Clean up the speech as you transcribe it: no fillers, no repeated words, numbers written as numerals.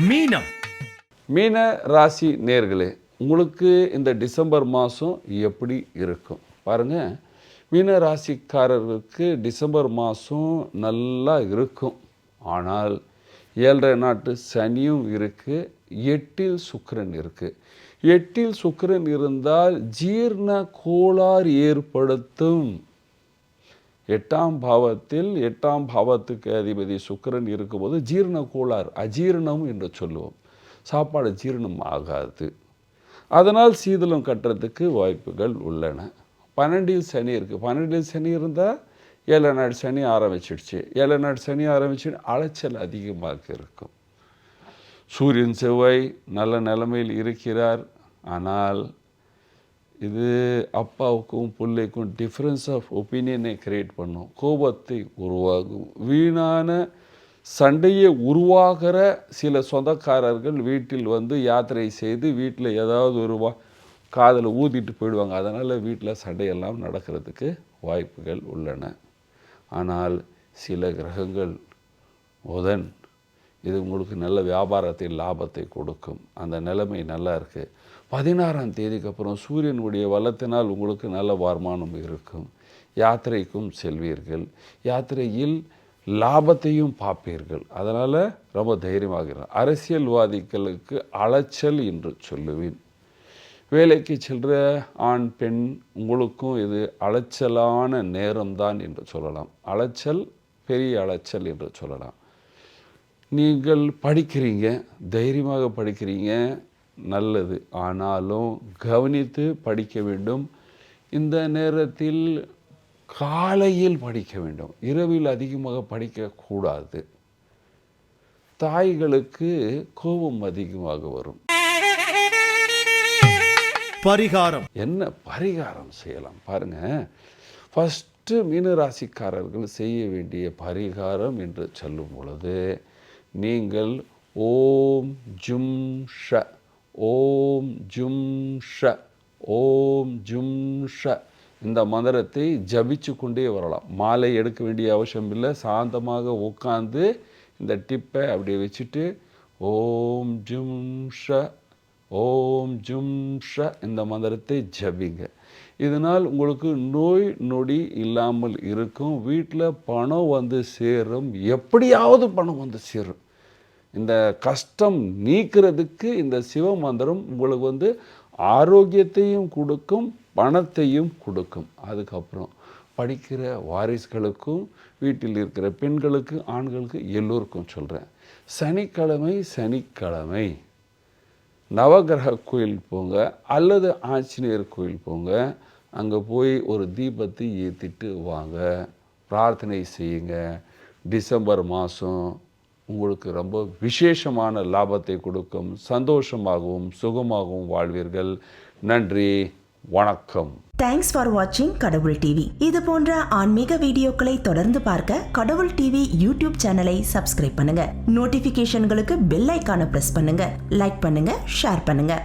மீனம். மீன ராசி நேர்களே, உங்களுக்கு இந்த டிசம்பர் மாதம் எப்படி இருக்கும் பாருங்கள். மீன ராசிக்காரர்களுக்கு டிசம்பர் மாதம் நல்லா இருக்கும். ஆனால் 7.5 நாட்டு சனியும் இருக்குது, 8இல் சுக்கிரன் இருக்குது. 8இல் சுக்கிரன் இருந்தால் ஜீரண கோளாறு ஏற்படுத்தும். 8ஆம் பாவத்தில் 8ஆம் பாவத்துக்கு அதிபதி சுக்கிரன் இருக்கும்போது ஜீரண கோளாறு, அஜீரணம் என்று சொல்லுவோம். சாப்பாடு ஜீரணம் ஆகாது. அதனால் சீதளம் கட்டுறதுக்கு வாய்ப்புகள் உள்ளன. 12இல் சனி இருக்குது. 12இல் சனி இருந்தால் 7 நாள் சனி ஆரம்பிச்சிடுச்சு. 7 நாள் சனி ஆரம்பிச்சு அலைச்சல் அதிகமாக இருக்கும். சூரியன் செவ்வாய் நல்ல நிலைமையில் இருக்கிறார். ஆனால் இது அப்பாவுக்கும் பிள்ளைக்கும் டிஃப்ரென்ஸ் ஆஃப் ஒப்பீனியனை கிரியேட் பண்ணும், கோபத்தை உருவாகும். வீணான சண்டையை உருவாகிற சில சொந்தக்காரர்கள் வீட்டில் வந்து யாத்திரை செய்து வீட்டில் ஏதாவது ஒரு காதில் ஊதிட்டு போயிடுவாங்க. அதனால் வீட்டில் சண்டையெல்லாம் நடக்கிறதுக்கு வாய்ப்புகள் உள்ளன. ஆனால் சில கிரகங்கள் புதன் இது உங்களுக்கு நல்ல வியாபாரத்தை லாபத்தை கொடுக்கும். அந்த நிலைமை நல்லா இருக்குது. 16ஆம் தேதிக்கு அப்புறம் சூரியனுடைய வல்லத்தினால் உங்களுக்கு நல்ல வருமானம் இருக்கும். யாத்திரைக்கும் செல்வீர்கள். யாத்திரையில் லாபத்தையும் பார்ப்பீர்கள். அதனால் ரொம்ப தைரியமாகிறார். அரசியல்வாதிகளுக்கு அலைச்சல் என்று சொல்லுவேன். வேலைக்கு செல்கிற ஆண் பெண் உங்களுக்கும் இது அலைச்சலான நேரம்தான் என்று சொல்லலாம். அலைச்சல், பெரிய அலைச்சல் என்று சொல்லலாம். நீங்கள் படிக்கிறீங்க, தைரியமாக படிக்கிறீங்க, நல்லது. ஆனாலும் கவனித்து படிக்க வேண்டும். இந்த நேரத்தில் காலையில் படிக்க வேண்டும், இரவில் அதிகமாக படிக்கக்கூடாது. தாய்களுக்கு கோபம் அதிகமாக வரும். பரிகாரம் என்ன பரிகாரம் செய்யலாம் பாருங்க. ஃபஸ்ட்டு மீனராசிக்காரர்கள் செய்ய வேண்டிய பரிகாரம் என்று சொல்லும் பொழுது, நீங்கள் ஓம் ஜும் ஷ, ஓம் ஜும் ஷ, ஓம் ஜும் ஷ இந்த மந்திரத்தை ஜபிச்சு கொண்டே வரலாம். மாலை எடுக்க வேண்டிய அவசியம் இல்லை. சாந்தமாக உட்காந்து இந்த டிப்பை அப்படியே வச்சுட்டு ஓம் ஜும் ஷ, ஓம் ஜும் ஷ இந்த மந்திரத்தை ஜபிங்க. இதனால் உங்களுக்கு நோய் நொடி இல்லாமல் இருக்கும். வீட்டில் பணம் வந்து சேரும், எப்படியாவது பணம் வந்து சேரும். இந்த கஷ்டம் நீக்கிறதுக்கு இந்த சிவ மந்திரம் உங்களுக்கு வந்து ஆரோக்கியத்தையும் கொடுக்கும், பணத்தையும் கொடுக்கும். அதுக்கப்புறம் படிக்கிற வாரிசுகளுக்கும் வீட்டில் இருக்கிற பெண்களுக்கு ஆண்களுக்கு எல்லோருக்கும் சொல்கிறேன், சனிக்கிழமை நவகிரக கோயில் போங்க அல்லது ஆஞ்சநேயர் கோயில் போங்க. அங்கே போய் ஒரு தீபத்தை ஏற்றிட்டு வாங்க, பிரார்த்தனை செய்யுங்க. டிசம்பர் மாதம் உங்களுக்கு ரொம்ப விசேஷமான லாபத்தை கொடுக்கும். சந்தோஷமாகவும் சுகமாகவும் வாழ்வீர்கள். நன்றி, வணக்கம். தேங்க்ஸ் ஃபார் வாட்சிங் கடவுள் டிவி. இது போன்ற ஆன்மீக வீடியோக்களை தொடர்ந்து பார்க்க கடவுள் டிவி யூடியூப் சேனலை சப்ஸ்கிரைப் பண்ணுங்க. நோட்டிபிகேஷன்களுக்கு பெல் ஐகானை பிரஸ் பண்ணுங்க. லைக் பண்ணுங்க, ஷேர் பண்ணுங்க.